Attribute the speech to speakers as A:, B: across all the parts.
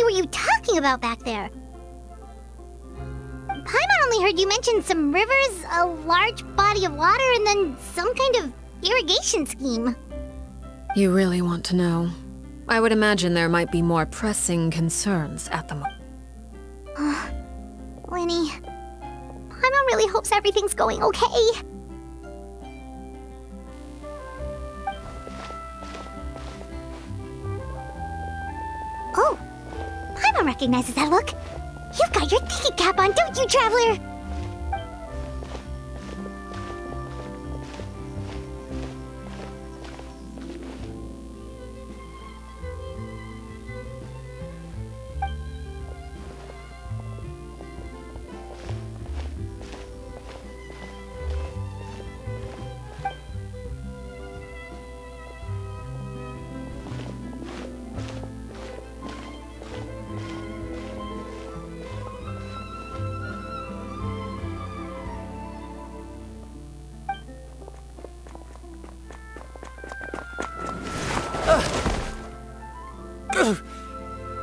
A: were you talking about back there? Paimon only heard you mention some rivers, a large body of water, and then some kind of irrigation scheme.
B: You really want to know? I would imagine there might be more pressing concerns at the moment.
A: Lenny, Paimon really hopes everything's going okay. Oh, Paimon recognizes that look. You've got your ticket cap on, don't you, Traveler?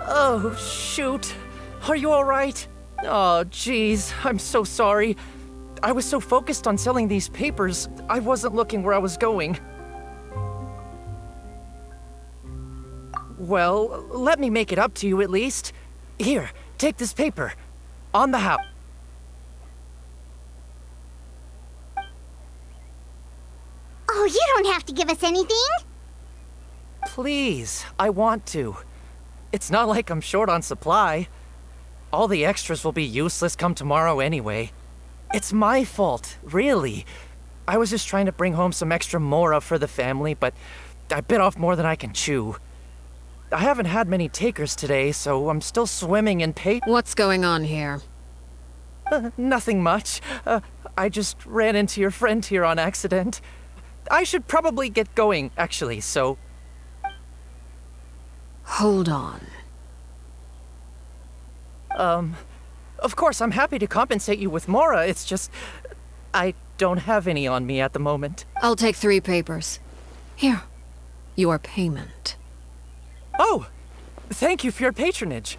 C: Oh, shoot. Are you alright? Oh, jeez. I'm so sorry. I was so focused on selling these papers, I wasn't looking where I was going. Well, let me make it up to you at least. Here, take this paper. On the house.
A: Oh, you don't have to give us anything.
C: Please, I want to. It's not like I'm short on supply. All the extras will be useless come tomorrow anyway. It's my fault, really. I was just trying to bring home some extra mora for the family, but I bit off more than I can chew. I haven't had many takers today, so I'm still swimming in paper.
B: What's going on here?
C: Nothing much. I just ran into your friend here on accident. I should probably get going, actually, so...
B: Hold on.
C: Of course, I'm happy to compensate you with mora, it's just... I don't have any on me at the moment.
B: I'll take 3 papers. Here. Your payment.
C: Oh! Thank you for your patronage.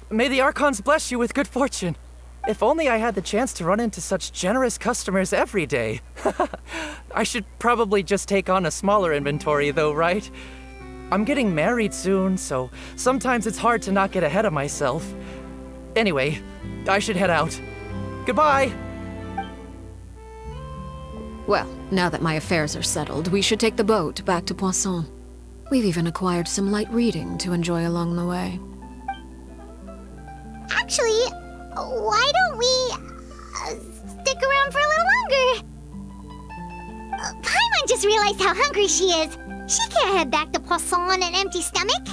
C: May the Archons bless you with good fortune. If only I had the chance to run into such generous customers every day. I should probably just take on a smaller inventory though, right? I'm getting married soon, so sometimes it's hard to not get ahead of myself. Anyway, I should head out. Goodbye!
B: Well, now that my affairs are settled, we should take the boat back to Poisson. We've even acquired some light reading to enjoy along the way.
A: Actually, why don't we stick around for a little longer? Paimon just realized how hungry she is. She can't head back to Poisson on an empty stomach.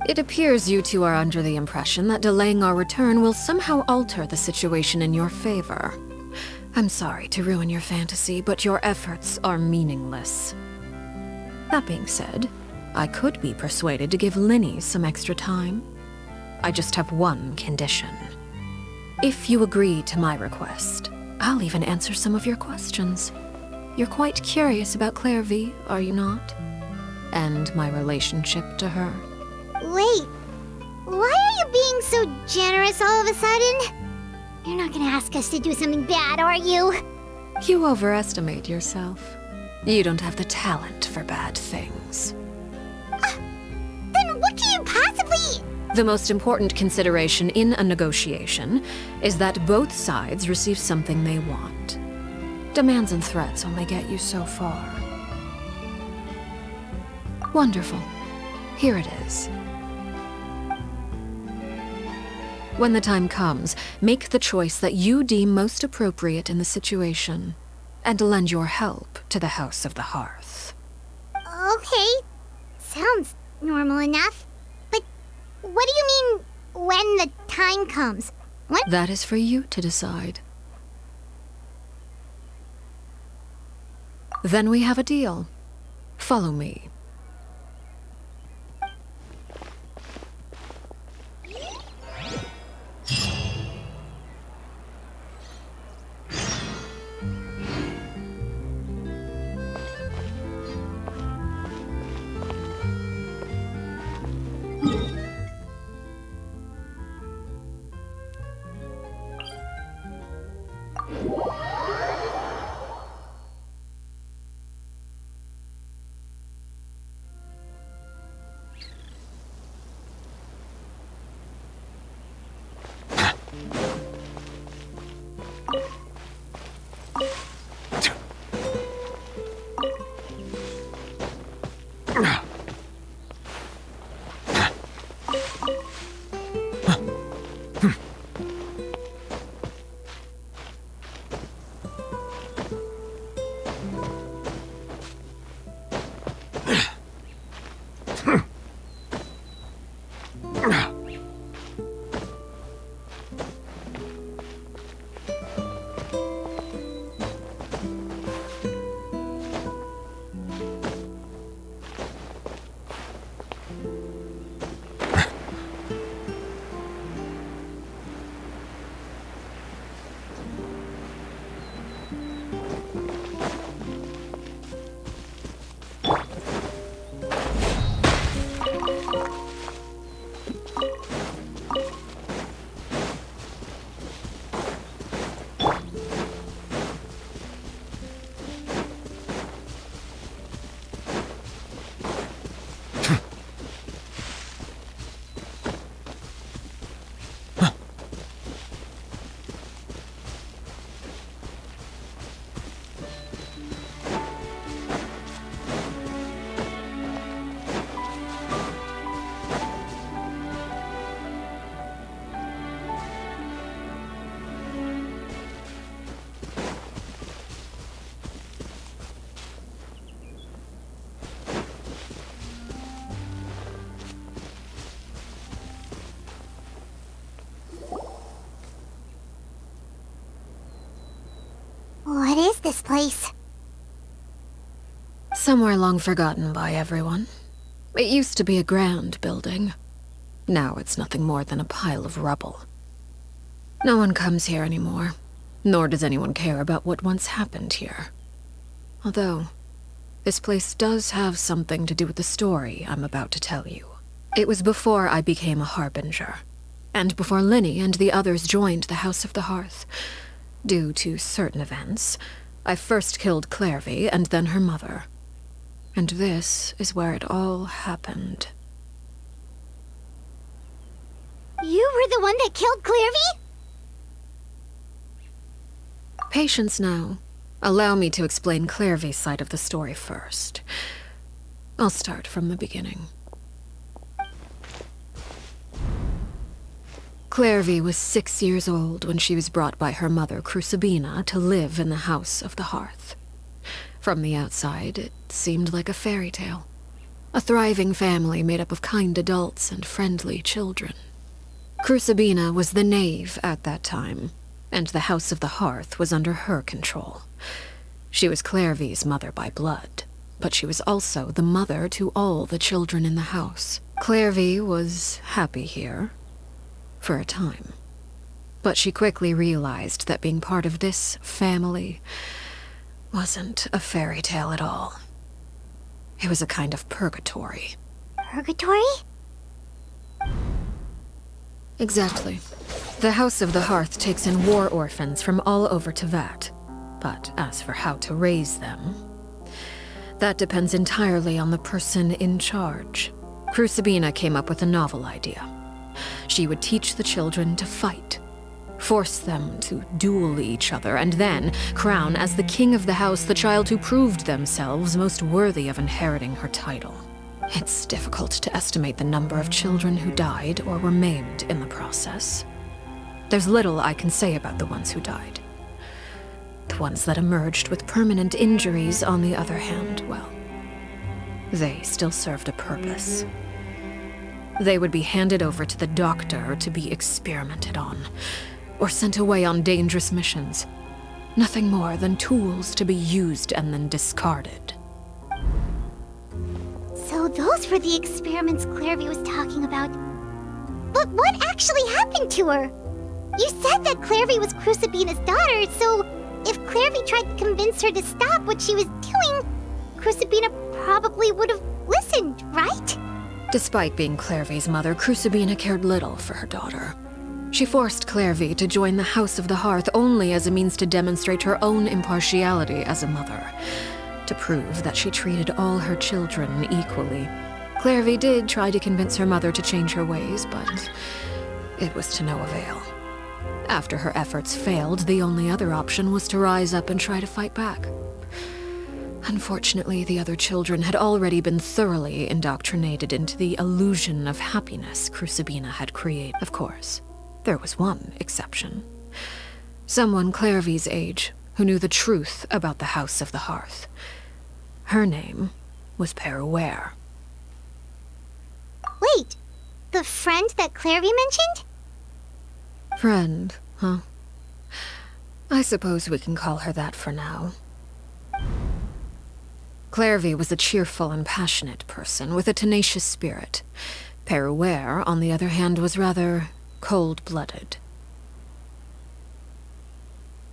B: It appears you two are under the impression that delaying our return will somehow alter the situation in your favor. I'm sorry to ruin your fantasy, but your efforts are meaningless. That being said, I could be persuaded to give Linny some extra time. I just have one condition. If you agree to my request, I'll even answer some of your questions. You're quite curious about Claire V, are you not? And my relationship to her.
A: Wait, why are you being so generous all of a sudden? You're not gonna ask us to do something bad, are you?
B: You overestimate yourself. You don't have the talent for bad things.
A: Then what can you possibly...
B: The most important consideration in a negotiation is that both sides receive something they want. Demands and threats only get you so far. Wonderful. Here it is. When the time comes, make the choice that you deem most appropriate in the situation, and lend your help to the House of the Hearth.
A: Okay, sounds normal enough. But what do you mean, when the time comes? When?
B: That is for you to decide. Then we have a deal. Follow me.
A: this place?
B: Somewhere long forgotten by everyone. It used to be a grand building. Now it's nothing more than a pile of rubble. No one comes here anymore, nor does anyone care about what once happened here. Although, this place does have something to do with the story I'm about to tell you. It was before I became a Harbinger, and before Linny and the others joined the House of the Hearth. Due to certain events, I first killed Clairvy and then her mother. And this is where it all happened.
A: You were the one that killed Clairvy?
B: Patience now. Allow me to explain Clairvy's side of the story first. I'll start from the beginning. Clairvy was 6 years old when she was brought by her mother, Crucibina, to live in the House of the Hearth. From the outside, it seemed like a fairy tale. A thriving family made up of kind adults and friendly children. Crucibina was the knave at that time, and the House of the Hearth was under her control. She was Clairvy's mother by blood, but she was also the mother to all the children in the house. Clairvy was happy here, for a time. But she quickly realized that being part of this family wasn't a fairy tale at all. It was a kind of purgatory.
A: Purgatory?
B: Exactly. The House of the Hearth takes in war orphans from all over Tevat. But as for how to raise them, that depends entirely on the person in charge. Crucibina came up with a novel idea. She would teach the children to fight, force them to duel each other, and then crown as the king of the house the child who proved themselves most worthy of inheriting her title. It's difficult to estimate the number of children who died or were maimed in the process. There's little I can say about the ones who died. The ones that emerged with permanent injuries, on the other hand, well, they still served a purpose. They would be handed over to the doctor to be experimented on, or sent away on dangerous missions. Nothing more than tools to be used and then discarded.
A: So those were the experiments Clairvy was talking about. But what actually happened to her? You said that Clairvy was Crucibina's daughter, so if Clairvy tried to convince her to stop what she was doing, Crucibina probably would have listened, right?
B: Despite being Clairvy's mother, Crucibina cared little for her daughter. She forced Clairvy to join the House of the Hearth only as a means to demonstrate her own impartiality as a mother, to prove that she treated all her children equally. Clairvy did try to convince her mother to change her ways, but it was to no avail. After her efforts failed, the only other option was to rise up and try to fight back. Unfortunately, the other children had already been thoroughly indoctrinated into the illusion of happiness Crucibina had created. Of course, there was one exception. Someone Clairvy's age who knew the truth about the House of the Hearth. Her name was Peruere.
A: Wait, the friend that Clairvy mentioned?
B: Friend, huh? I suppose we can call her that for now. Clairvy was a cheerful and passionate person with a tenacious spirit. Peruere, on the other hand, was rather cold-blooded.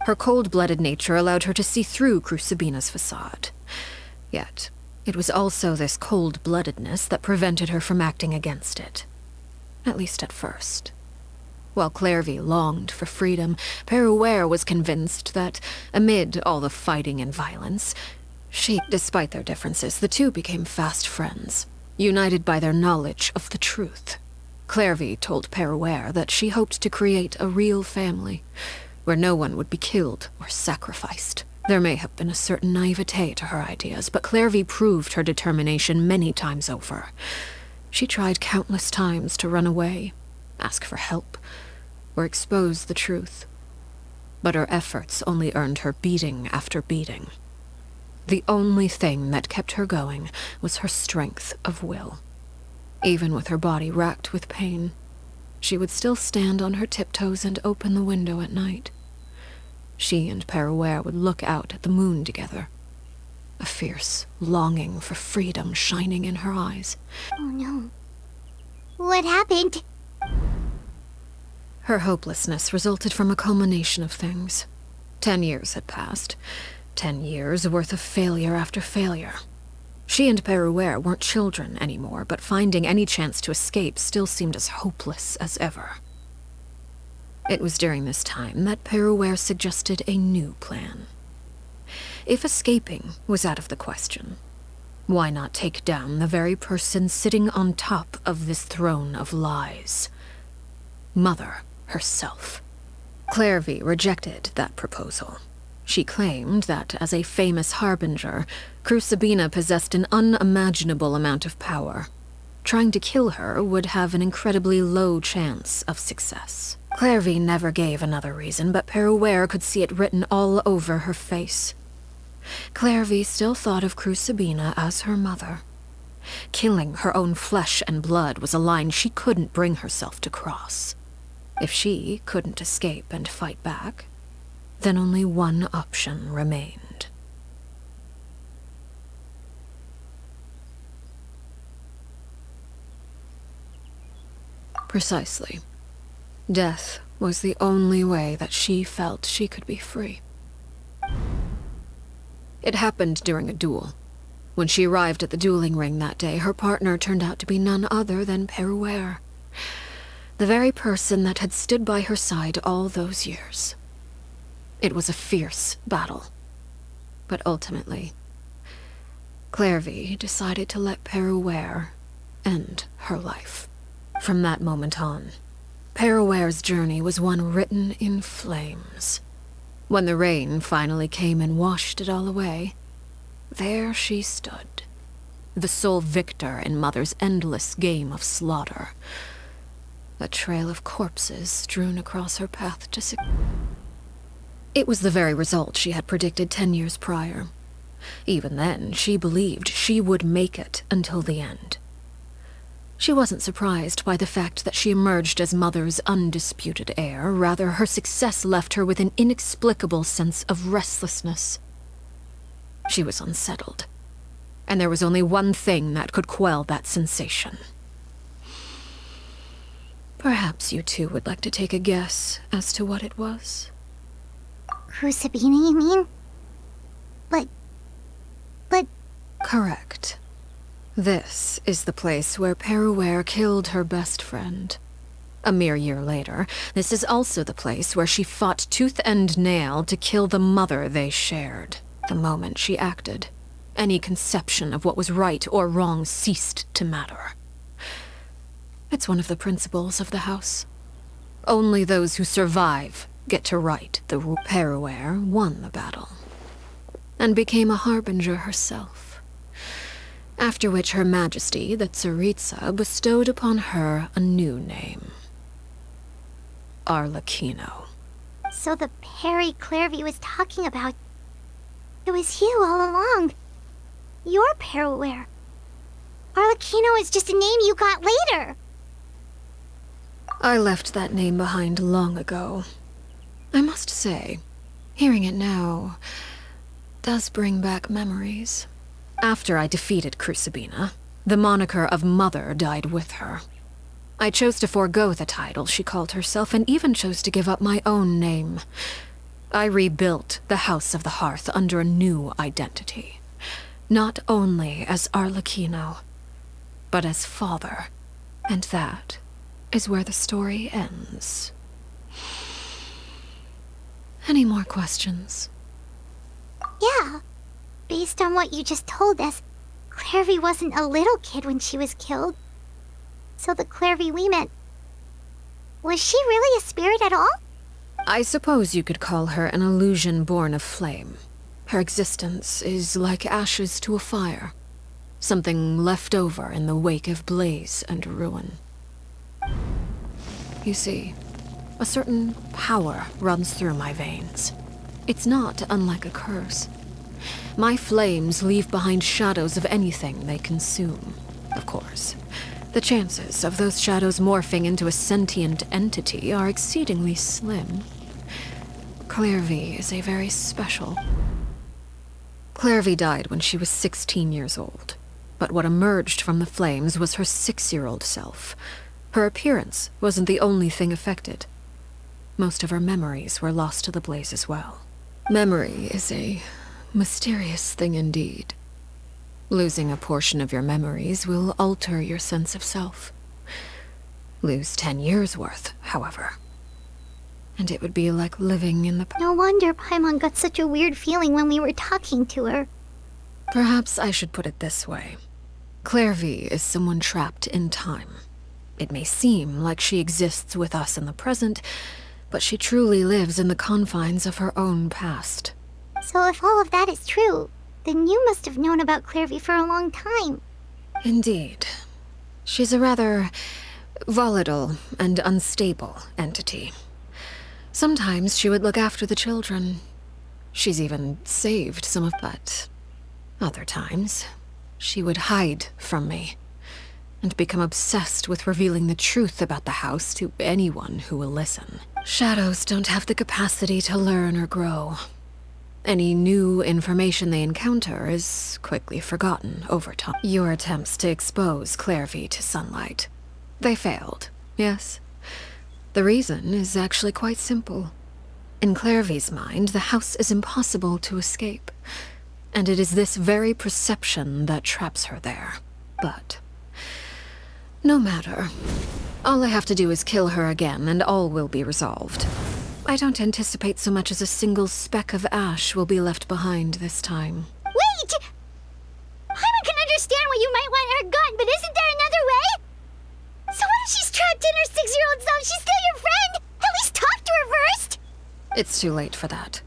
B: Her cold-blooded nature allowed her to see through Crucibina's facade. Yet, it was also this cold-bloodedness that prevented her from acting against it. At least at first. While Clairvy longed for freedom, Peruere was convinced that, amid all the fighting and violence, despite their differences, the two became fast friends, united by their knowledge of the truth. Clairvy told Peruere that she hoped to create a real family, where no one would be killed or sacrificed. There may have been a certain naivete to her ideas, but Clairvy proved her determination many times over. She tried countless times to run away, ask for help, or expose the truth. But her efforts only earned her beating after beating. The only thing that kept her going was her strength of will. Even with her body racked with pain, she would still stand on her tiptoes and open the window at night. she and Peruere would look out at the moon together, a fierce longing for freedom shining in her eyes.
A: Oh no. What happened?
B: Her hopelessness resulted from a culmination of things. 10 years had passed. 10 years worth of failure after failure. She and Peruere weren't children anymore, but finding any chance to escape still seemed as hopeless as ever. It was during this time that Peruere suggested a new plan. If escaping was out of the question, why not take down the very person sitting on top of this throne of lies? Mother herself. Clairvy rejected that proposal. She claimed that, as a famous harbinger, Crucibina possessed an unimaginable amount of power. Trying to kill her would have an incredibly low chance of success. Clairvy never gave another reason, but Peruere could see it written all over her face. Clairvy still thought of Crucibina as her mother. Killing her own flesh and blood was a line she couldn't bring herself to cross. If she couldn't escape and fight back, then only one option remained. Precisely. Death was the only way that she felt she could be free. It happened during a duel. When she arrived at the dueling ring that day, her partner turned out to be none other than Peruere, the very person that had stood by her side all those years. It was a fierce battle, but ultimately, Clairvy decided to let Peruere end her life. From that moment on, Peruere's journey was one written in flames. When the rain finally came and washed it all away, there she stood, the sole victor in Mother's endless game of slaughter. A trail of corpses strewn across her path to It was the very result she had predicted 10 years prior. Even then, she believed she would make it until the end. She wasn't surprised by the fact that she emerged as Mother's undisputed heir. Rather, her success left her with an inexplicable sense of restlessness. She was unsettled, and there was only one thing that could quell that sensation. Perhaps you two would like to take a guess as to what it was?
A: Crucibina, you mean? But...
B: Correct. This is the place where Peruere killed her best friend. A mere year later, this is also the place where she fought tooth and nail to kill the mother they shared. The moment she acted, any conception of what was right or wrong ceased to matter. It's one of the principles of the house. Only those who survive get to right the rule. Peruere won the battle, and became a harbinger herself. After which Her Majesty, the Tsaritsa, bestowed upon her a new name. Arlecchino.
A: So the Perry Clairvy was talking about... It was you all along. You're Peruere. Arlecchino is just a name you got later.
B: I left that name behind long ago. I must say, hearing it now does bring back memories. After I defeated Crucibina, the moniker of Mother died with her. I chose to forego the title she called herself, and even chose to give up my own name. I rebuilt the House of the Hearth under a new identity. Not only as Arlecchino, but as father. And that is where the story ends. Any more questions?
A: Yeah. Based on what you just told us, Clairvy wasn't a little kid when she was killed. So the Clairvy we met... Was she really a spirit at all?
B: I suppose you could call her an illusion born of flame. Her existence is like ashes to a fire. Something left over in the wake of blaze and ruin. You see, a certain power runs through my veins. It's not unlike a curse. My flames leave behind shadows of anything they consume. Of course, the chances of those shadows morphing into a sentient entity are exceedingly slim. Clairvy is a very special. Clairvy died when she was 16 years old, but what emerged from the flames was her 6-year-old self. Her appearance wasn't the only thing affected. Most of her memories were lost to the blaze as well. Memory is a mysterious thing indeed. Losing a portion of your memories will alter your sense of self. Lose 10 years' worth, however, and it would be like living in the
A: No wonder Paimon got such a weird feeling when we were talking to her.
B: Perhaps I should put it this way. Clairvy is someone trapped in time. It may seem like she exists with us in the present, but she truly lives in the confines of her own past.
A: So if all of that is true, then you must have known about Clairvy for a long time.
B: Indeed. She's a rather volatile and unstable entity. Sometimes she would look after the children. She's even saved some of but other times, she would hide from me and become obsessed with revealing the truth about the house to anyone who will listen. Shadows don't have the capacity to learn or grow. Any new information they encounter is quickly forgotten over time. Your attempts to expose Clairvy to sunlight, they failed, yes? The reason is actually quite simple. In Clairvy's mind, the house is impossible to escape, and it is this very perception that traps her there. But no matter. All I have to do is kill her again, and all will be resolved. I don't anticipate so much as a single speck of ash will be left behind this time.
A: Wait! Paimon can understand why you might want her gone, but isn't there another way? So what if she's trapped in her 6-year-old self? She's still your friend! At least talk to her first!
B: It's too late for that.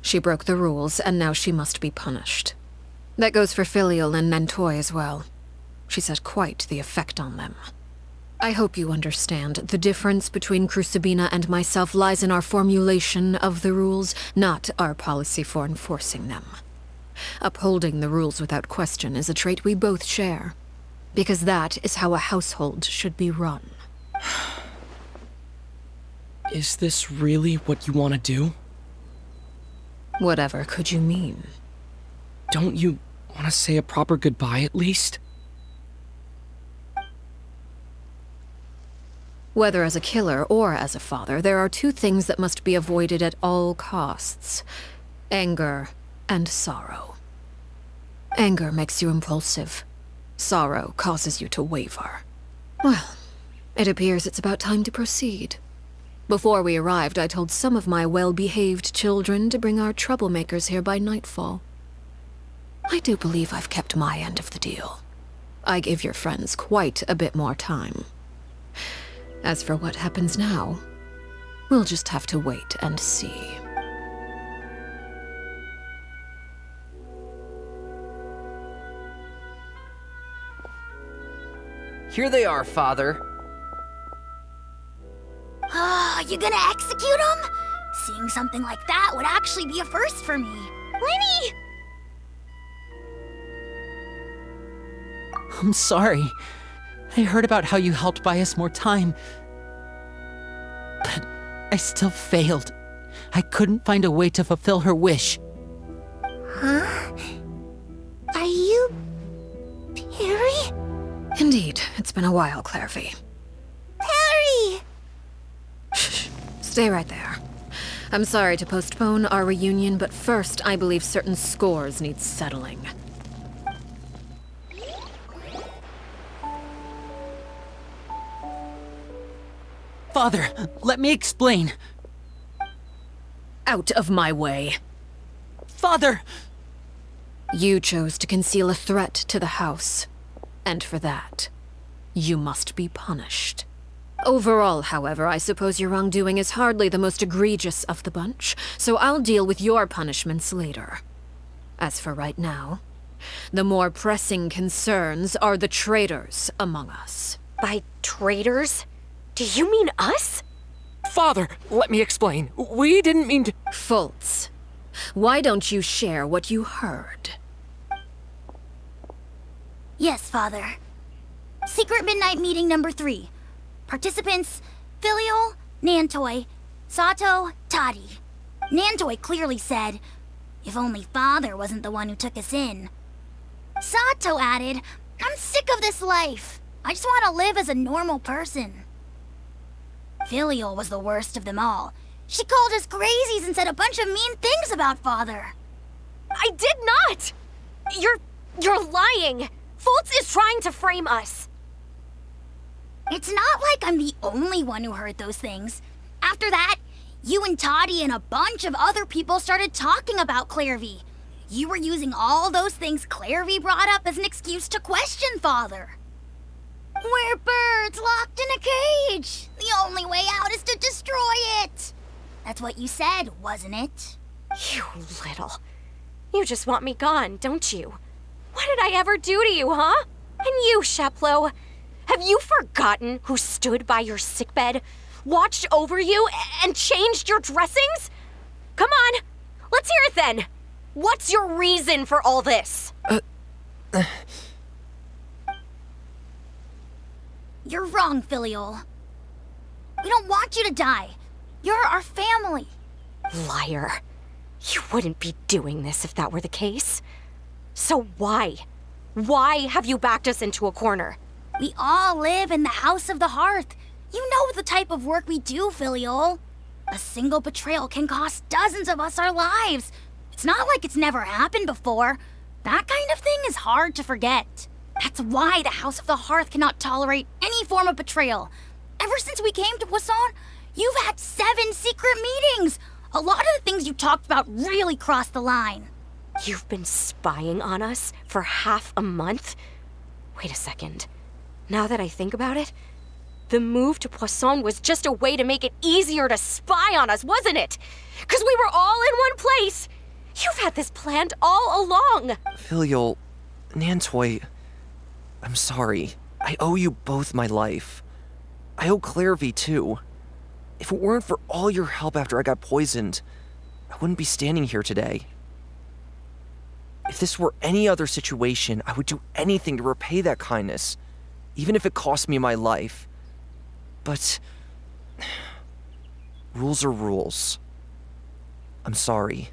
B: She broke the rules, and now she must be punished. That goes for Filial and Nantoy as well. She's had quite the effect on them. I hope you understand. The difference between Crucibina and myself lies in our formulation of the rules, not our policy for enforcing them. Upholding the rules without question is a trait we both share, because that is how a household should be run.
D: Is this really what you want to do?
B: Whatever could you mean?
D: Don't you want to say a proper goodbye at least?
B: Whether as a killer or as a father, there are two things that must be avoided at all costs: anger and sorrow. Anger makes you impulsive. Sorrow causes you to waver. Well, it appears it's about time to proceed. Before we arrived, I told some of my well-behaved children to bring our troublemakers here by nightfall. I do believe I've kept my end of the deal. I gave your friends quite a bit more time. As for what happens now, we'll just have to wait and see.
C: Here they are, Father.
E: You gonna execute him? Seeing something like that would actually be a first for me.
A: Lenny!
F: I'm sorry. I heard about how you helped buy us more time. But I still failed. I couldn't find a way to fulfill her wish.
A: Huh? Are you... Perry?
B: Indeed, it's been a while, Clairvy.
A: Perry!
B: Shh, stay right there. I'm sorry to postpone our reunion, but first I believe certain scores need settling.
F: Father, let me explain.
B: Out of my way.
F: Father!
B: You chose to conceal a threat to the house, and for that, you must be punished. Overall, however, I suppose your wrongdoing is hardly the most egregious of the bunch, so I'll deal with your punishments later. As for right now, the more pressing concerns are the traitors among us.
G: By traitors? Do you mean us?
C: Father, let me explain. We didn't mean to...
B: Fultz, why don't you share what you heard?
E: Yes, Father. Secret Midnight Meeting number 3. Participants: Filial, Nantoy, Sato, Toddy. Nantoy clearly said, if only Father wasn't the one who took us in. Sato added, I'm sick of this life. I just want to live as a normal person. Filial was the worst of them all. She called us crazies and said a bunch of mean things about Father.
G: I did not! You're lying! Fultz is trying to frame us.
E: It's not like I'm the only one who heard those things. After that, you and Toddy and a bunch of other people started talking about Clairvy. You were using all those things Clairvy brought up as an excuse to question Father. We're birds locked in a cage. The only way out is to destroy it. That's what you said, wasn't it?
G: You little... You just want me gone, don't you? What did I ever do to you, huh? And you, Sheplo, have you forgotten who stood by your sickbed, watched over you, and changed your dressings? Come on, let's hear it then. What's your reason for all this?
E: You're wrong, Filial. We don't want you to die. You're our family.
G: Liar. You wouldn't be doing this if that were the case. So why? Why have you backed us into a corner?
E: We all live in the House of the Hearth. You know the type of work we do, Filial. A single betrayal can cost dozens of us our lives. It's not like it's never happened before. That kind of thing is hard to forget. That's why the House of the Hearth cannot tolerate any form of betrayal. Ever since we came to Poisson, you've had 7 secret meetings. A lot of the things you talked about really crossed the line.
G: You've been spying on us for half a month? Wait a second. Now that I think about it, the move to Poisson was just a way to make it easier to spy on us, wasn't it? Because we were all in one place. You've had this planned all along.
C: Filial, Nantoy, I'm sorry. I owe you both my life. I owe Clairvy too. If it weren't for all your help after I got poisoned, I wouldn't be standing here today. If this were any other situation, I would do anything to repay that kindness, even if it cost me my life. But rules are rules. I'm sorry.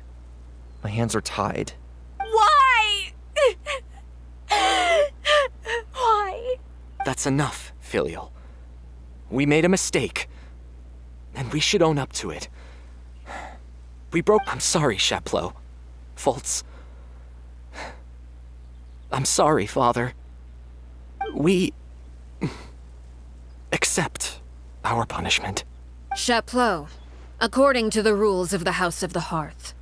C: My hands are tied.
G: Why? Why?
H: That's enough, Filial. We made a mistake, and we should own up to it. I'm sorry, Chaplo. Fultz. I'm sorry, Father. We accept our punishment.
B: Chaplo, according to the rules of the House of the Hearth,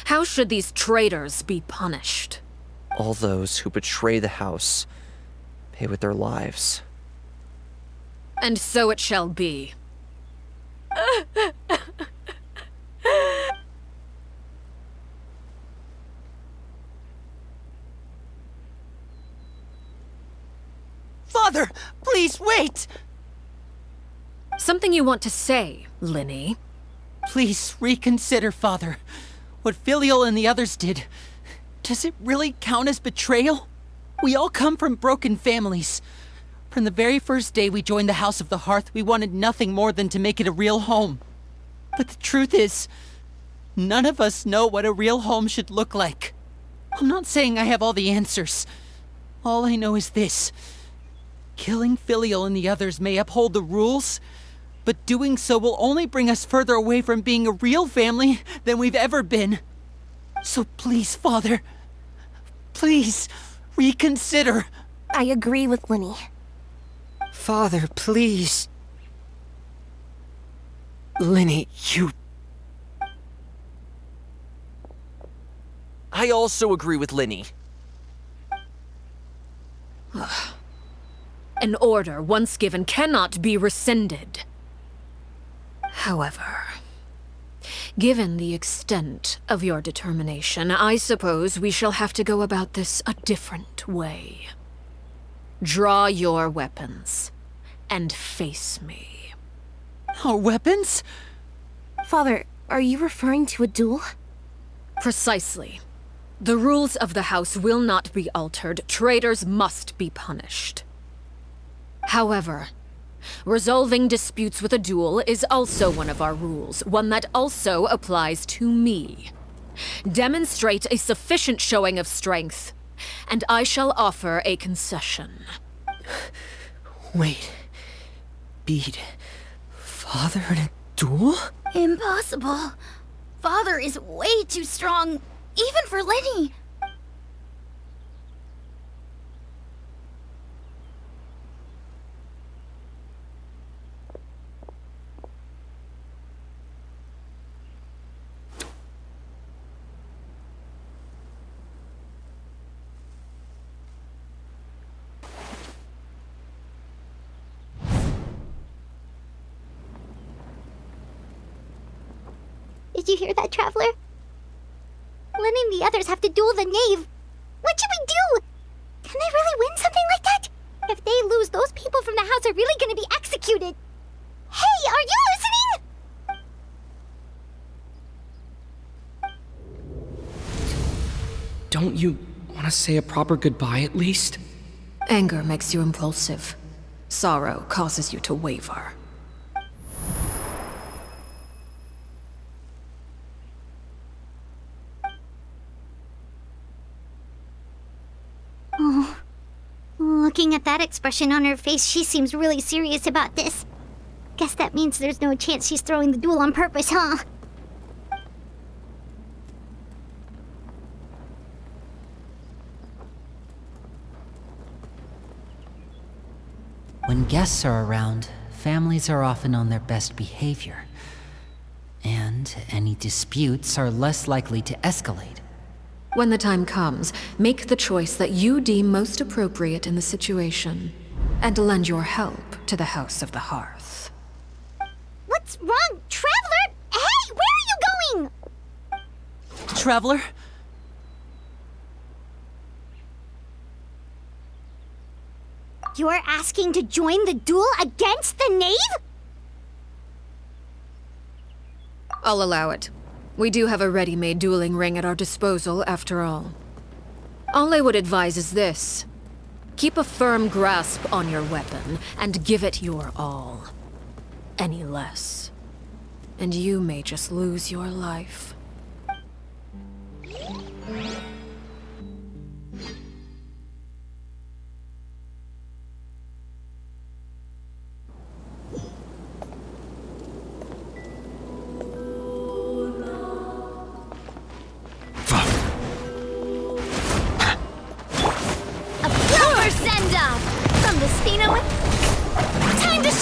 B: how should these traitors be punished?
C: All those who betray the house pay with their lives.
B: And so it shall be.
F: Father, please wait!
B: Something you want to say, Linny?
F: Please reconsider, Father. What Filial and the others did, does it really count as betrayal? We all come from broken families. From the very first day we joined the House of the Hearth, we wanted nothing more than to make it a real home. But the truth is, none of us know what a real home should look like. I'm not saying I have all the answers. All I know is this. Killing Filial and the others may uphold the rules, but doing so will only bring us further away from being a real family than we've ever been. So please, Father, please reconsider.
I: I agree with Linny.
H: Father, please. Linny, you...
C: I also agree with Linny.
B: An order once given cannot be rescinded. However, given the extent of your determination, I suppose we shall have to go about this a different way. Draw your weapons and face me.
F: Our weapons?
I: Father, are you referring to a duel?
B: Precisely. The rules of the house will not be altered. Traitors must be punished. However, Resolving disputes with a duel is also one of our rules, one that also applies to me. Demonstrate a sufficient showing of strength, and I shall offer a concession.
F: Wait. Beat Father in a duel?
E: Impossible. Father is way too strong, even for Lenny.
A: Did you hear that, Traveler? Lenny and the others have to duel the knave. What should we do? Can they really win something like that? If they lose, those people from the house are really gonna be executed. Hey, are you listening?
D: Don't you want to say a proper goodbye at least?
B: Anger makes you impulsive. Sorrow causes you to waver.
A: Oh, looking at that expression on her face, she seems really serious about this. Guess that means there's no chance she's throwing the duel on purpose, huh?
F: When guests are around, families are often on their best behavior. And any disputes are less likely to escalate.
B: When the time comes, make the choice that you deem most appropriate in the situation, and lend your help to the House of the Hearth.
A: What's wrong, Traveler? Hey, where are you going?
F: Traveler?
A: You're asking to join the duel against the knave?
B: I'll allow it. We do have a ready-made dueling ring at our disposal, after all. All I would advise is this. Keep a firm grasp on your weapon, and give it your all. Any less, and you may just lose your life.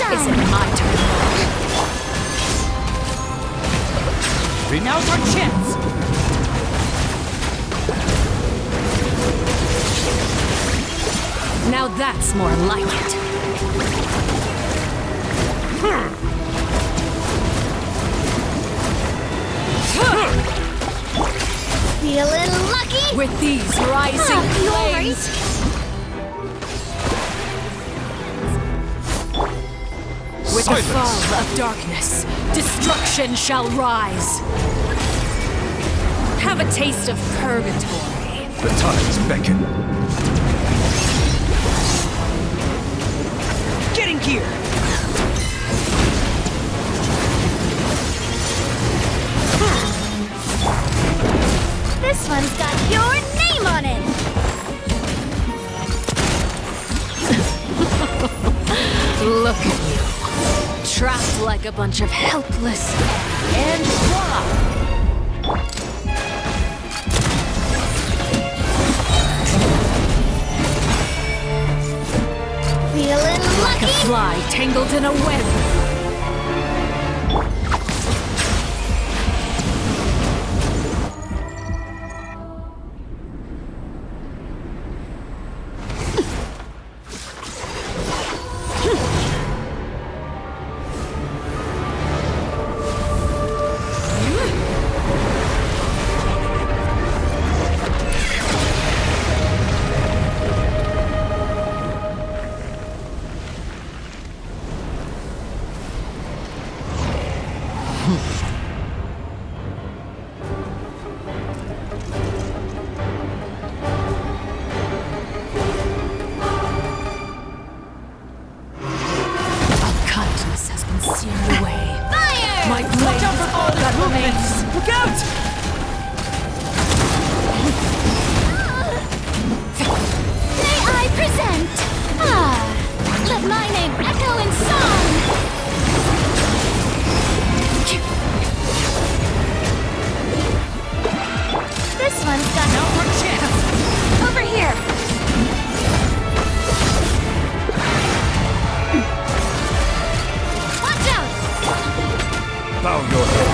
B: Is it my turn?
F: Now's our chance!
B: Now that's more like it.
A: Feeling lucky?
B: With these rising flames. With the fall of darkness, destruction shall rise. Have a taste of purgatory.
J: The tides beckon.
F: Get in gear!
A: This one's got your name on it!
B: Look at you. Trapped like a bunch of helpless...
F: And voila!
A: Feeling
B: Like a
A: lucky?
B: fly tangled in a web.
F: demons! Look out!
E: May I present? Let my name echo in song! This one's got no more chance! Over here! Watch out!
J: Bow your head.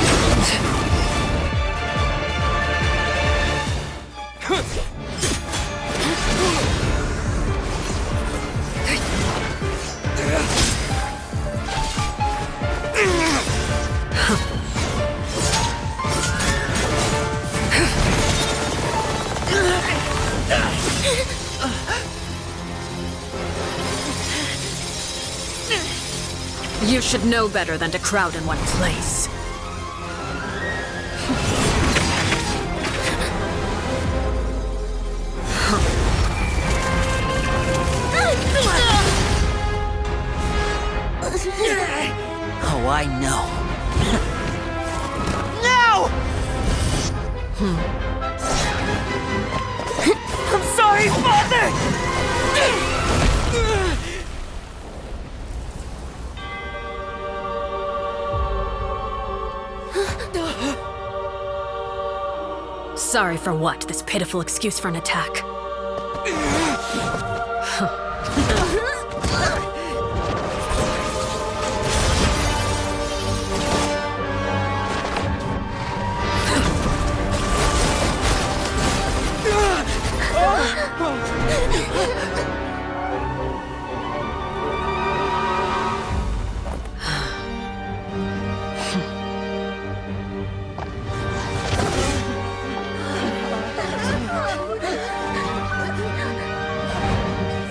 B: You should know better than to crowd in one place.
F: Oh, I know.
C: I'm sorry, Father!
B: Sorry for what? This pitiful excuse for an attack.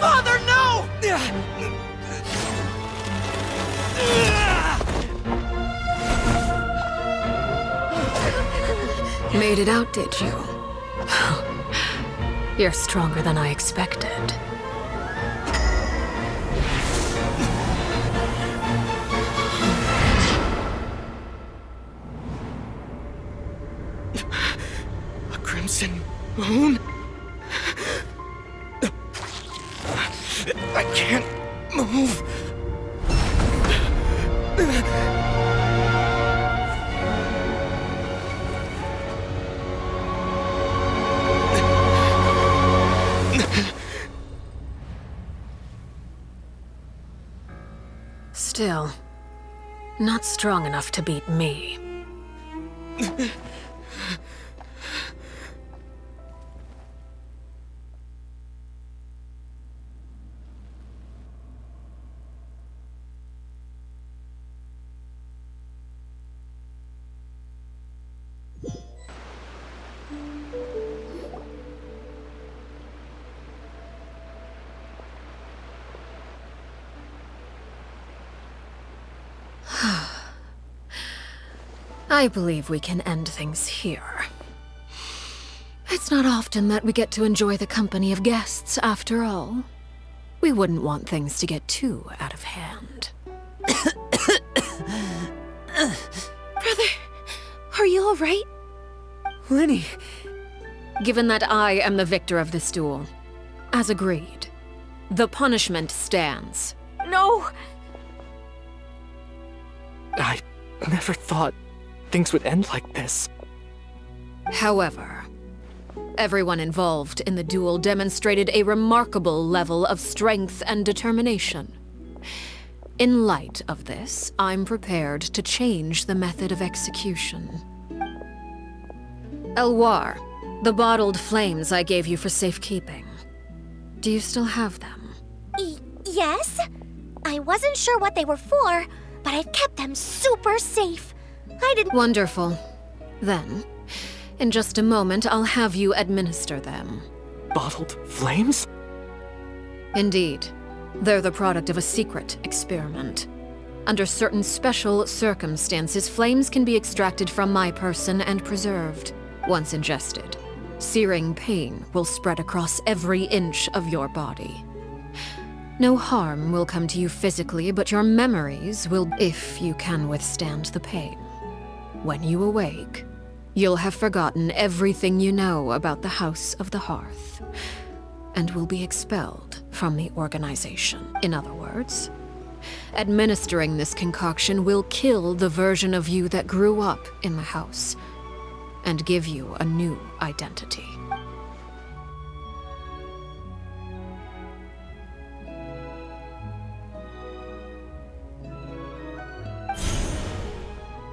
C: Father, no!
B: Made it out, did you? You're stronger than I expected.
H: A crimson moon? I can't move.
B: Still, not strong enough to beat me. I believe we can end things here. It's not often that we get to enjoy the company of guests, after all. We wouldn't want things to get too out of hand.
I: Brother, are you all right?
B: Lenny! Given that I am the victor of this duel, as agreed, the punishment stands.
G: No!
H: I never thought things would end like this.
B: However, everyone involved in the duel demonstrated a remarkable level of strength and determination. In light of this, I'm prepared to change the method of execution. Elwar, the bottled flames I gave you for safekeeping. Do you still have them?
A: Yes? I wasn't sure what they were for, but I've kept them super safe. I didn't—
B: Wonderful. Then, in just a moment, I'll have you administer them.
H: Bottled flames?
B: Indeed. They're the product of a secret experiment. Under certain special circumstances, flames can be extracted from my person and preserved. Once ingested, searing pain will spread across every inch of your body. No harm will come to you physically, but your memories will, if you can withstand the pain. When you awake, you'll have forgotten everything you know about the House of the Hearth, and will be expelled from the organization. In other words, administering this concoction will kill the version of you that grew up in the house, and give you a new identity.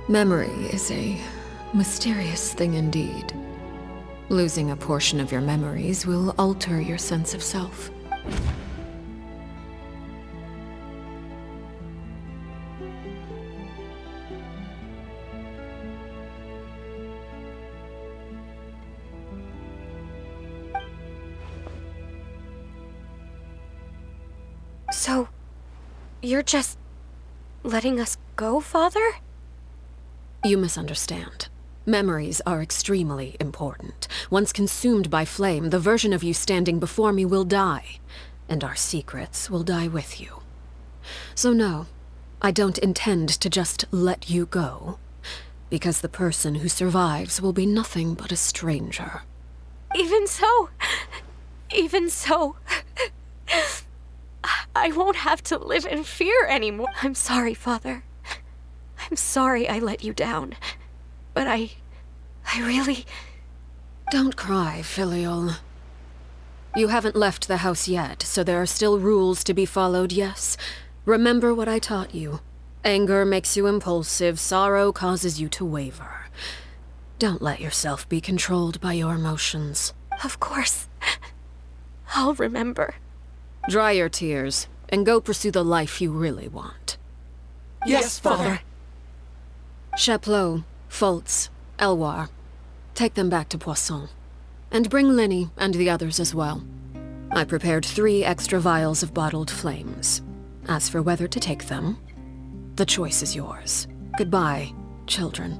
B: Memory is a mysterious thing indeed. Losing a portion of your memories will alter your sense of self.
G: So, you're just letting us go, Father?
B: You misunderstand. Memories are extremely important. Once consumed by flame, the version of you standing before me will die, and our secrets will die with you. So no, I don't intend to just let you go, because the person who survives will be nothing but a stranger.
G: Even so, I won't have to live in fear anymore. I'm sorry, Father. I'm sorry I let you down. But I really...
B: Don't cry, Filial. You haven't left the house yet, so there are still rules to be followed, yes? Remember what I taught you. Anger makes you impulsive, sorrow causes you to waver. Don't let yourself be controlled by your emotions.
G: Of course. I'll remember.
B: Dry your tears, and go pursue the life you really want.
C: Yes, Father.
B: Chapleau, Fultz, Elwar. Take them back to Poisson. And bring Linny and the others as well. I prepared 3 extra vials of bottled flames. As for whether to take them, the choice is yours. Goodbye, children.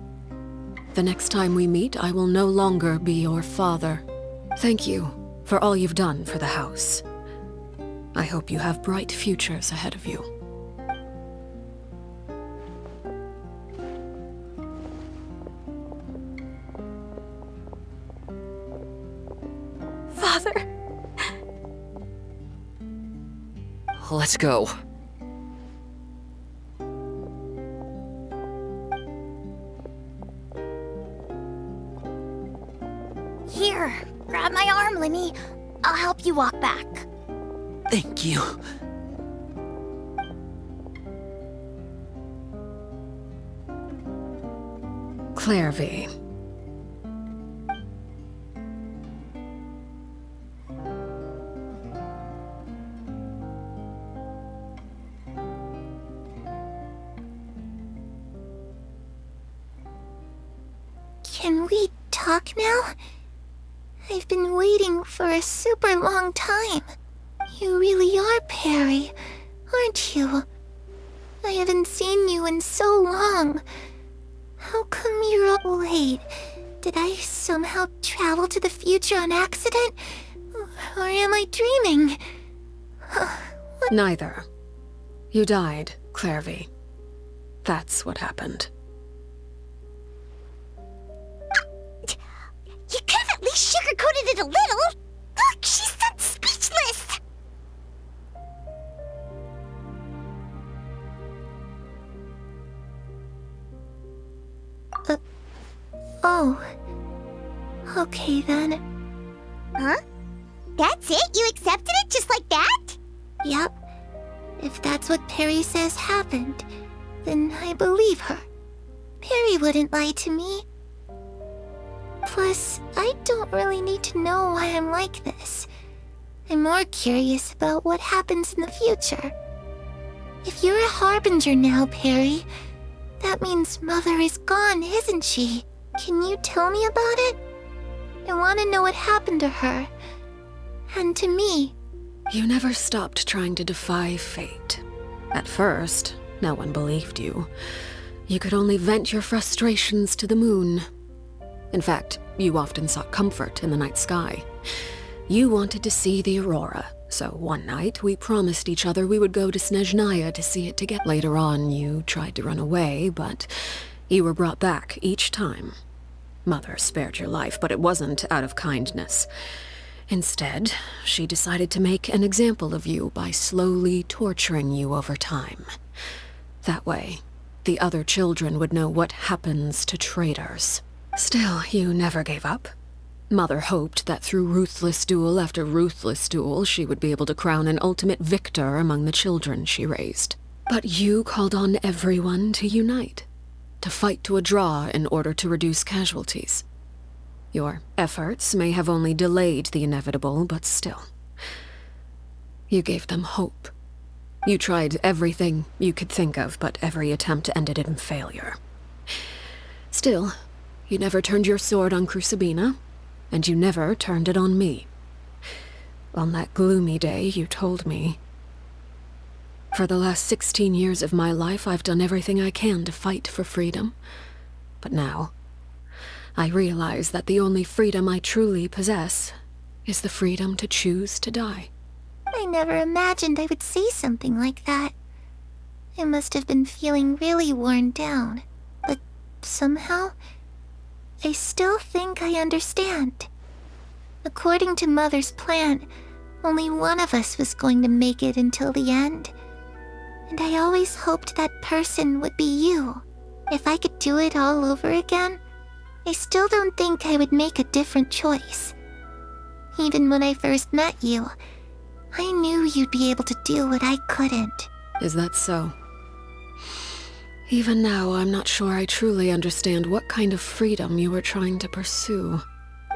B: The next time we meet, I will no longer be your father. Thank you for all you've done for the house. I hope you have bright futures ahead of you.
G: Father.
D: Let's go.
E: Here, grab my arm, Linny. I'll help you walk back.
F: Thank you.
B: Clairvy.
A: Can we talk now? I've been waiting for a super long time. You really are Perry, aren't you? I haven't seen you in so long. How come you're all late? Did I somehow travel to the future on accident? Or am I dreaming?
B: Neither. You died, Clairvy. That's what happened.
A: You could have at least sugarcoated it a little. Look, she's so speechless. Oh. Okay then. Huh? That's it? You accepted it just like that? Yep. If that's what Perry says happened, then I believe her. Perry wouldn't lie to me. Plus, I don't really need to know why I'm like this. I'm more curious about what happens in the future. If you're a harbinger now, Perry, that means Mother is gone, isn't she? Can you tell me about it? I want to know what happened to her. And to me.
B: You never stopped trying to defy fate. At first, no one believed you. You could only vent your frustrations to the moon. In fact, you often sought comfort in the night sky. You wanted to see the aurora, so one night we promised each other we would go to Snezhnaya to see it together. Later on, you tried to run away, but You were brought back each time. Mother spared your life, but it wasn't out of kindness. Instead, she decided to make an example of you by slowly torturing you over time. That way, the other children would know what happens to traitors. Still, you never gave up. Mother hoped that through ruthless duel after ruthless duel, she would be able to crown an ultimate victor among the children she raised. But you called on everyone to unite, to fight to a draw in order to reduce casualties. Your efforts may have only delayed the inevitable, but still. You gave them hope. You tried everything you could think of, but every attempt ended in failure. Still, you never turned your sword on Crucibina, and you never turned it on me. On that gloomy day, you told me, "For the last 16 years of my life, I've done everything I can to fight for freedom. But now, I realize that the only freedom I truly possess is the freedom to choose to die."
A: I never imagined I would say something like that. I must have been feeling really worn down, but somehow, I still think I understand. According to Mother's plan, only one of us was going to make it until the end. And I always hoped that person would be you. If I could do it all over again, I still don't think I would make a different choice. Even when I first met you, I knew you'd be able to do what I couldn't.
B: Is that so? Even now, I'm not sure I truly understand what kind of freedom you were trying to pursue.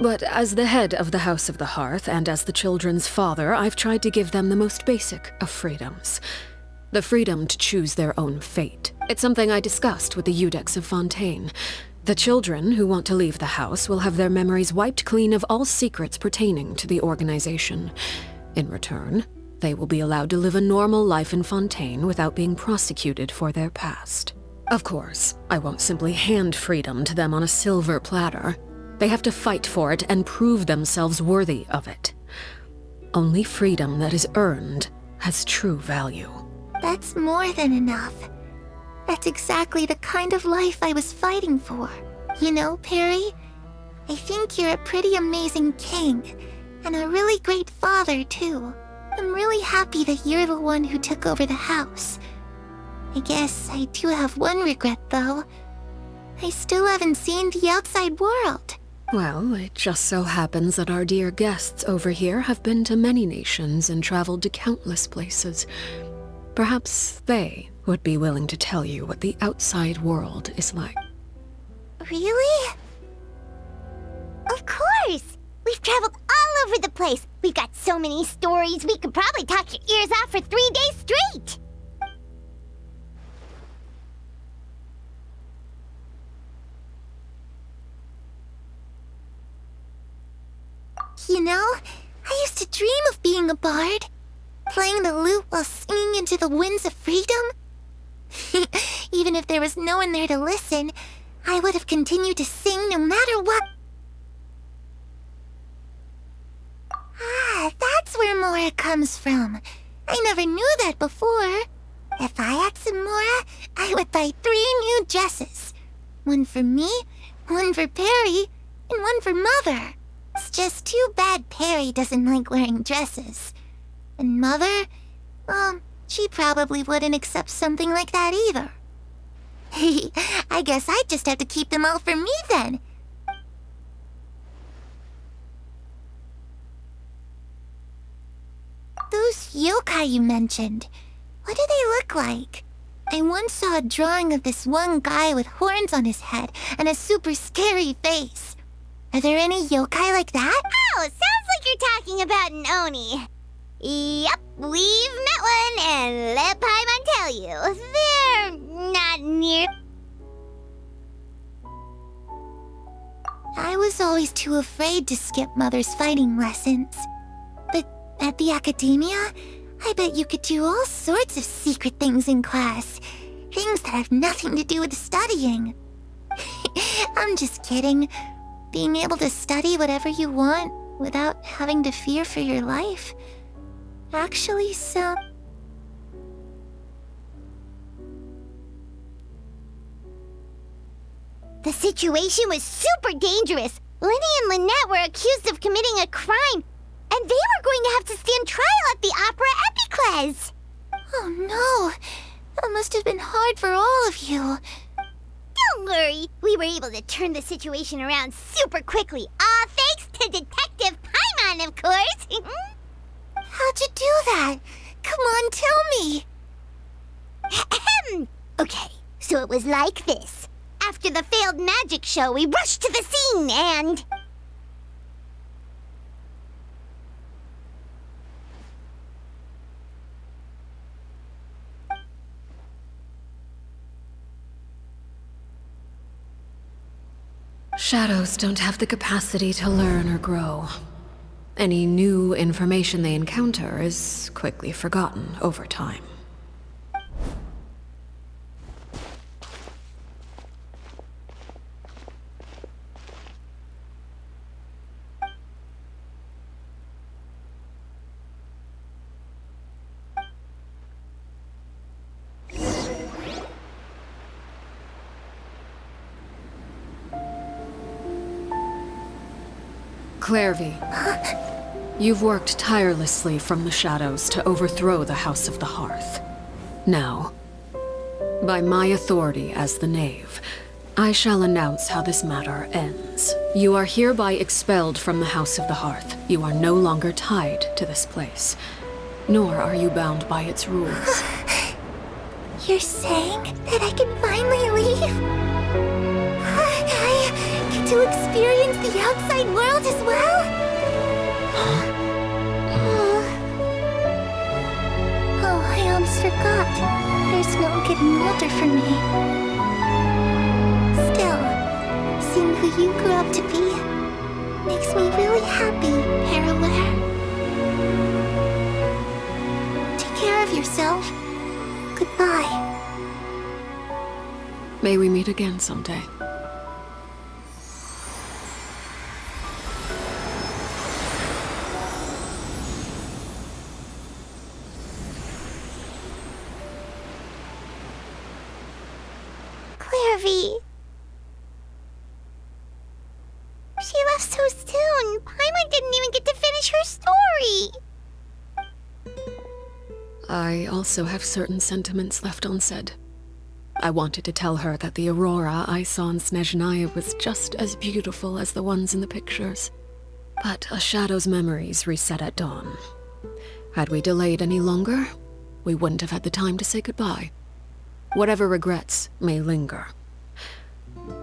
B: But as the head of the House of the Hearth and as the children's father, I've tried to give them the most basic of freedoms. The freedom to choose their own fate. It's something I discussed with the Iudex of Fontaine. The children who want to leave the house will have their memories wiped clean of all secrets pertaining to the organization. In return, they will be allowed to live a normal life in Fontaine without being prosecuted for their past. Of course, I won't simply hand freedom to them on a silver platter. They have to fight for it and prove themselves worthy of it. Only freedom that is earned has true value.
A: That's more than enough. That's exactly the kind of life I was fighting for. You know, Perry, I think you're a pretty amazing king, and a really great father, too. I'm really happy that you're the one who took over the house. I guess I do have one regret, though. I still haven't seen the outside world.
B: Well, it just so happens that our dear guests over here have been to many nations and traveled to countless places. Perhaps they would be willing to tell you what the outside world is like.
A: Really? Of course! We've traveled all over the place. We've got so many stories, we could probably talk your ears off for 3 days straight! You know, I used to dream of being a bard. Playing the lute while singing into the winds of freedom. Even if there was no one there to listen, I would have continued to sing no matter what. Ah, that's where Mora comes from. I never knew that before. If I had some Mora, I would buy 3 new dresses. One for me, one for Perry, and one for Mother. It's just too bad Perry doesn't like wearing dresses. And Mother, she probably wouldn't accept something like that either. I guess I'd just have to keep them all for me then. Those yokai you mentioned, what do they look like? I once saw a drawing of this one guy with horns on his head and a super scary face. Are there any yokai like that? Oh, sounds like you're talking about an Oni. Yep, we've met one, and let Paimon tell you, they're not near... I was always too afraid to skip Mother's fighting lessons. But at the academia, I bet you could do all sorts of secret things in class. Things that have nothing to do with studying. I'm just kidding. Being able to study whatever you want without having to fear for your life. Actually, so... The situation was super dangerous. Lenny and Lynette were accused of committing a crime, and they were going to have to stand trial at the Opera Epicles.
I: Oh no, that must have been hard for all of you.
A: Don't worry, we were able to turn the situation around super quickly. All thanks to Detective Paimon, of course.
I: How'd you do that? Come on, tell me.
A: Okay, so it was like this. After the failed magic show, we rushed to the scene and...
B: Shadows don't have the capacity to learn or grow. Any new information they encounter is quickly forgotten over time. Clairvy, you've worked tirelessly from the shadows to overthrow the House of the Hearth. Now, by my authority as the Knave, I shall announce how this matter ends. You are hereby expelled from the House of the Hearth. You are no longer tied to this place, nor are you bound by its rules.
I: You're saying that I can finally leave? I get to experience the outside world as well? Oh, I almost forgot. There's no getting older for me. Still, seeing who you grew up to be makes me really happy, Parallel. Take care of yourself. Goodbye.
B: May we meet again someday.
A: Clairvy. She left so soon. Paimon didn't even get to finish her story.
B: I also have certain sentiments left unsaid. I wanted to tell her that the aurora I saw in Snezhnaya was just as beautiful as the ones in the pictures. But a shadow's memories reset at dawn. Had we delayed any longer, we wouldn't have had the time to say goodbye. Whatever regrets may linger,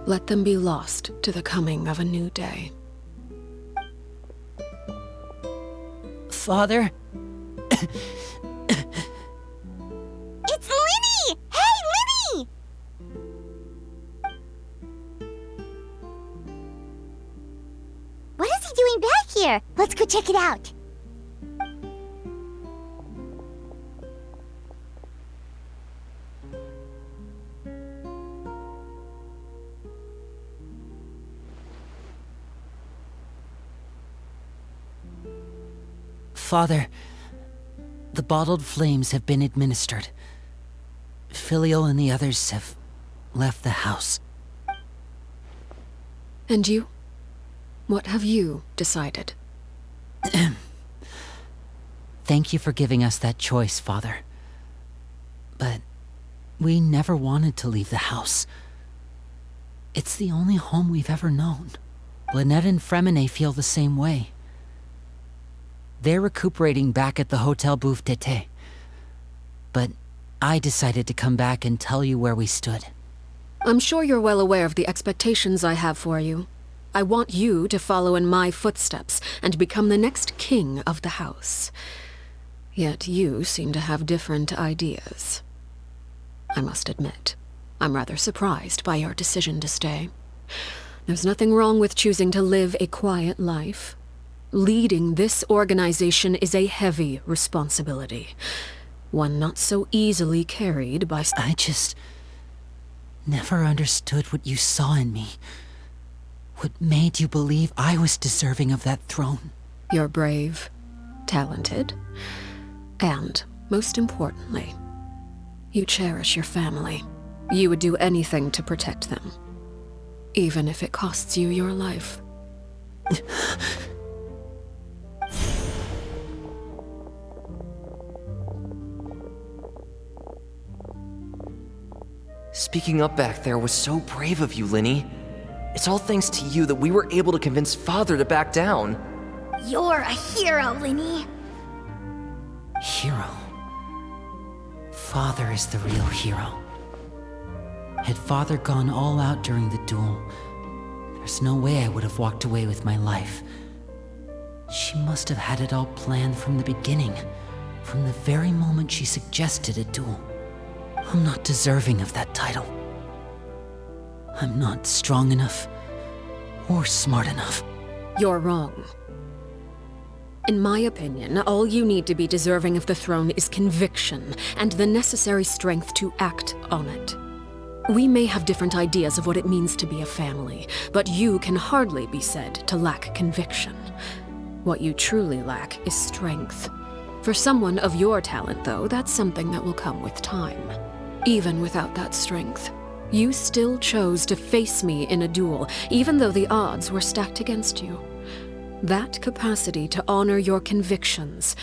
B: let them be lost to the coming of a new day.
F: Father?
A: It's Lenny! Hey, Lenny! What is he doing back here? Let's go check it out.
F: Father, the bottled flames have been administered. Filial and the others have left the house.
B: And you? What have you decided?
F: Thank you for giving us that choice, Father. But we never wanted to leave the house. It's the only home we've ever known. Lynette and Fremine feel the same way. They're recuperating back at the Hotel Bouffe d'été. But I decided to come back and tell you where we stood.
B: I'm sure you're well aware of the expectations I have for you. I want you to follow in my footsteps and become the next king of the house. Yet you seem to have different ideas. I must admit, I'm rather surprised by your decision to stay. There's nothing wrong with choosing to live a quiet life. Leading this organization is a heavy responsibility, one not so easily carried by...
F: I just never understood what you saw in me. What made you believe I was deserving of that throne?
B: You're brave, talented, and, most importantly, you cherish your family. You would do anything to protect them. even if it costs you your life.
H: Speaking up back there was so brave of you, Linny. It's all thanks to you that we were able to convince Father to back down.
E: You're a hero, Linny.
F: Hero? Father is the real hero. Had Father gone all out during the duel, there's no way I would have walked away with my life. She must have had it all planned from the beginning, from the very moment she suggested a duel. I'm not deserving of that title. I'm not strong enough or smart enough.
B: You're wrong. In my opinion, all you need to be deserving of the throne is conviction and the necessary strength to act on it. We may have different ideas of what it means to be a family, but you can hardly be said to lack conviction. What you truly lack is strength. For someone of your talent, though, that's something that will come with time. Even without that strength, you still chose to face me in a duel, even though the odds were stacked against you. That capacity to honor your convictions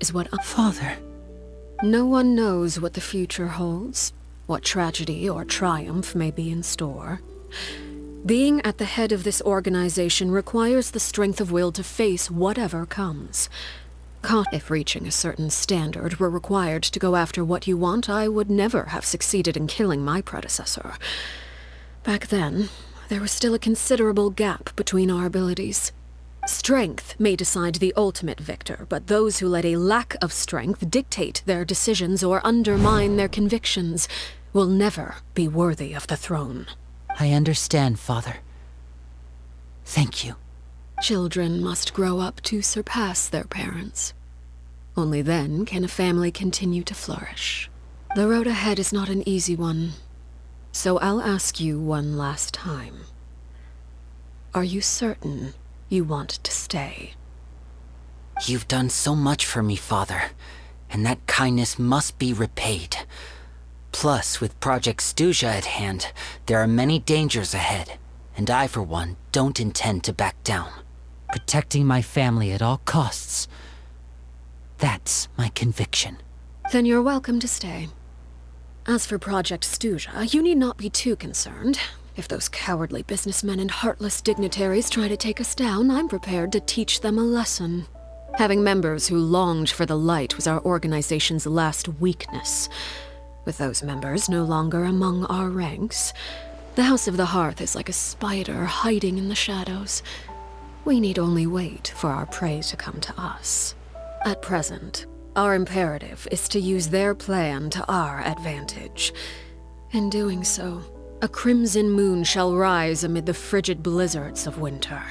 B: is what
F: Father.
B: No one knows what the future holds, what tragedy or triumph may be in store. Being at the head of this organization requires the strength of will to face whatever comes. If reaching a certain standard were required to go after what you want, I would never have succeeded in killing my predecessor. Back then, there was still a considerable gap between our abilities. Strength may decide the ultimate victor, but those who let a lack of strength dictate their decisions or undermine their convictions will never be worthy of the throne.
F: I understand, Father. Thank you.
B: Children must grow up to surpass their parents. Only then can a family continue to flourish. The road ahead is not an easy one, so I'll ask you one last time. Are you certain you want to stay?
F: You've done so much for me, Father, and that kindness must be repaid. Plus, with Project Stuja at hand, there are many dangers ahead, and I, for one, don't intend to back down. Protecting my family at all costs. That's my conviction.
B: Then you're welcome to stay. As for Project Stuja, you need not be too concerned. If those cowardly businessmen and heartless dignitaries try to take us down, I'm prepared to teach them a lesson. Having members who longed for the light was our organization's last weakness. With those members no longer among our ranks, the House of the Hearth is like a spider hiding in the shadows. We need only wait for our prey to come to us. At present, our imperative is to use their plan to our advantage. In doing so, a crimson moon shall rise amid the frigid blizzards of winter.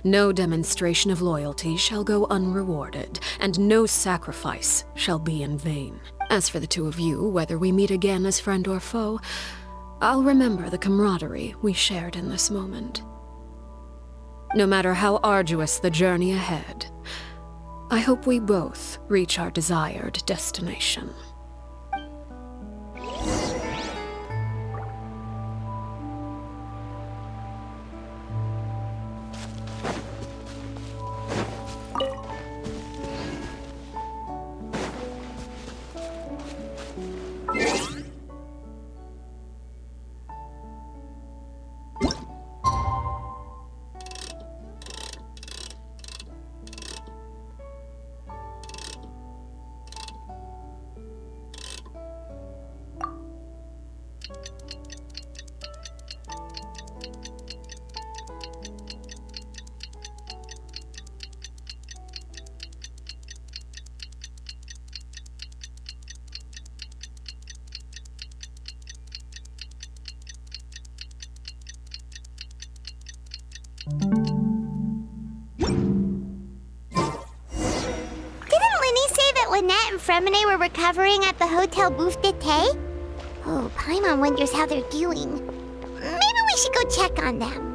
B: No demonstration of loyalty shall go unrewarded, and no sacrifice shall be in vain. As for the two of you, whether we meet again as friend or foe, I'll remember the camaraderie we shared in this moment. No matter how arduous the journey ahead, I hope we both reach our desired destination.
A: Fremine were recovering at the Hotel Bouffe d'été? Oh, Paimon wonders how they're doing. Maybe we should go check on them.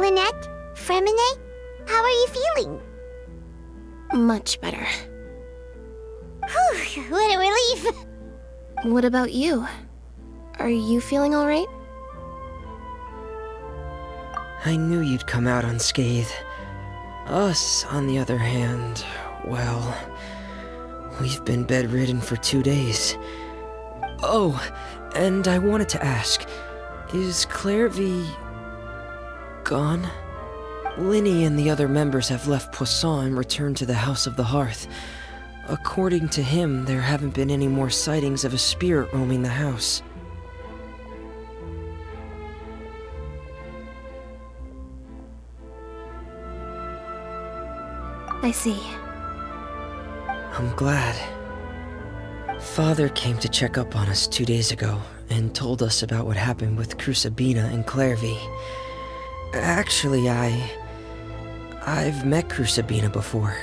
A: Lynette? Fremine? How are you feeling?
I: Much better.
A: Whew, what a relief!
I: What about you? Are you feeling alright?
K: I knew you'd come out unscathed. Us, on the other hand, well, we've been bedridden for 2 days. Oh, and I wanted to ask, is Clairvy gone? Linny and the other members have left Poisson and returned to the House of the Hearth. According to him, there haven't been any more sightings of a spirit roaming the house.
I: I see.
K: I'm glad. Father came to check up on us 2 days ago and told us about what happened with Crucibina and Clairvy. Actually, I've met Crucibina before.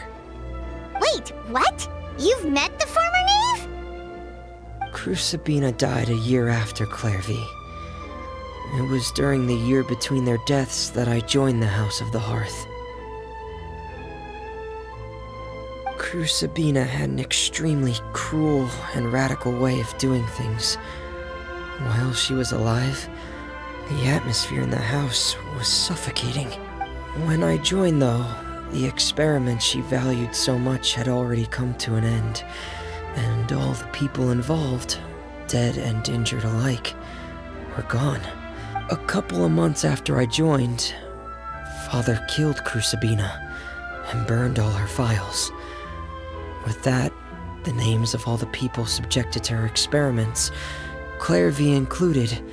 A: Wait, what? You've met the former knave?
K: Crucibina died a year after Clairvy. It was during the year between their deaths that I joined the House of the Hearth. Crucibina had an extremely cruel and radical way of doing things. While she was alive, the atmosphere in the house was suffocating. When I joined, though, the experiment she valued so much had already come to an end, and all the people involved, dead and injured alike, were gone. A couple of months after I joined, Father killed Crucibina and burned all her files. With that, the names of all the people subjected to her experiments, Clairvy included,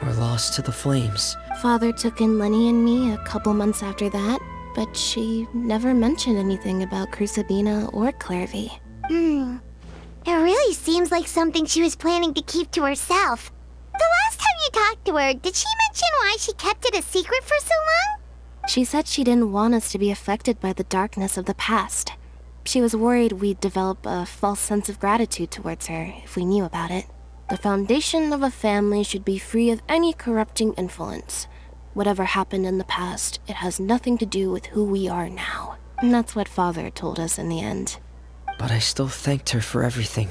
K: were lost to the flames.
I: Father took in Lenny and me a couple months after that, but she never mentioned anything about Crucibina or Clairvy.
A: It really seems like something she was planning to keep to herself. The last time you talked to her, did she mention why she kept it a secret for so long?
I: She said she didn't want us to be affected by the darkness of the past. She was worried we'd develop a false sense of gratitude towards her if we knew about it. The foundation of a family should be free of any corrupting influence. Whatever happened in the past, it has nothing to do with who we are now. And that's what Father told us in the end.
K: But I still thanked her for everything.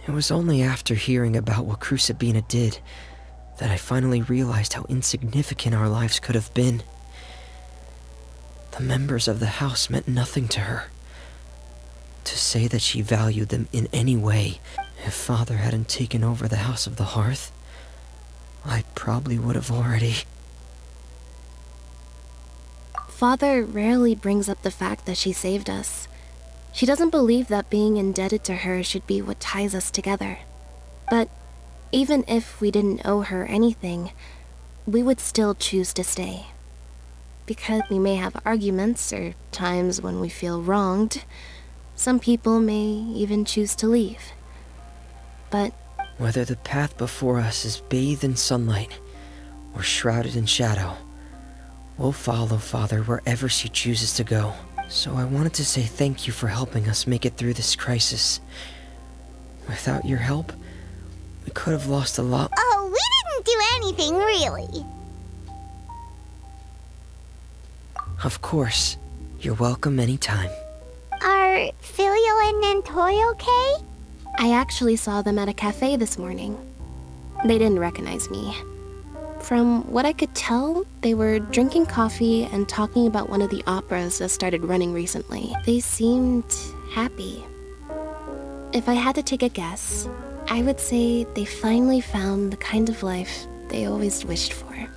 K: It was only after hearing about what Crucibina did that I finally realized how insignificant our lives could have been. The members of the house meant nothing to her. To say that she valued them in any way, if Father hadn't taken over the House of the Hearth, I probably would have already...
I: Father rarely brings up the fact that she saved us. She doesn't believe that being indebted to her should be what ties us together. But even if we didn't owe her anything, we would still choose to stay. Because we may have arguments or times when we feel wronged, some people may even choose to leave. But
K: whether the path before us is bathed in sunlight or shrouded in shadow, we'll follow Father wherever she chooses to go. So I wanted to say thank you for helping us make it through this crisis. Without your help, we could have lost a lot.
A: Oh, we didn't do anything, really.
K: Of course. You're welcome anytime.
A: Are Filial and Nantoy okay?
I: I actually saw them at a cafe this morning. They didn't recognize me. From what I could tell, they were drinking coffee and talking about one of the operas that started running recently. They seemed happy. If I had to take a guess, I would say they finally found the kind of life they always wished for.